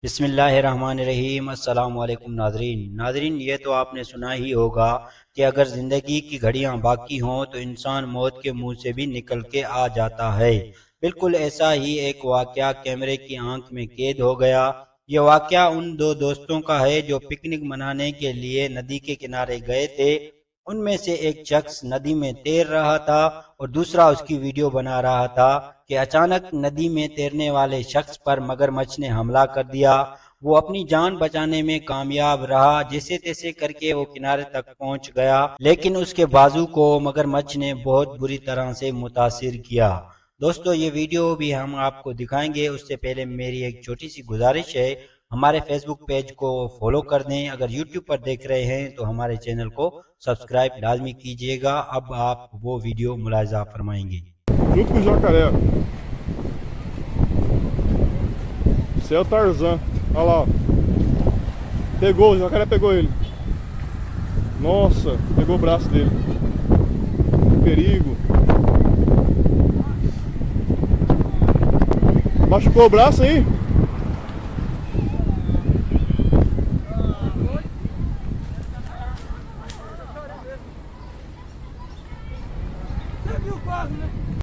بسم اللہ الرحمن الرحیم۔ السلام علیکم ناظرین، یہ تو آپ نے سنا ہی ہوگا کہ اگر زندگی کی گھڑیاں باقی ہوں تو انسان موت کے منہ سے بھی نکل کے آ جاتا ہے۔ بالکل ایسا ہی ایک واقعہ کیمرے کی آنکھ میں قید ہو گیا۔ یہ واقعہ ان دو دوستوں کا ہے جو پکنک منانے کے لیے ندی کے کنارے گئے تھے۔ ان میں سے ایک شخص ندی میں تیر رہا تھا اور دوسرا اس کی ویڈیو بنا رہا تھا کہ اچانک ندی میں تیرنے والے شخص پر مگرمچھ نے حملہ کر دیا۔ وہ اپنی جان بچانے میں کامیاب رہا، جیسے تیسے کر کے وہ کنارے تک پہنچ گیا، لیکن اس کے بازو کو مگرمچھ نے بہت بری طرح سے متاثر کیا۔ دوستو، یہ ویڈیو بھی ہم آپ کو دکھائیں گے، اس سے پہلے میری ایک چھوٹی سی گزارش ہے، ہمارے فیس بک پیج کو فالو کر دیں۔ اگر یوٹیوب پر دیکھ رہے ہیں تو ہمارے چینل کو سبسکرائب لازمی کیجیے گا۔ اب آپ وہ ویڈیو ملاحظہ فرمائیں گے۔ Junto com o jacaré. Esse é o Tarzan. Olha lá, ó. Pegou, o jacaré pegou ele. Nossa, pegou o braço dele. Perigo. Machucou o braço aí? Você viu quase, né?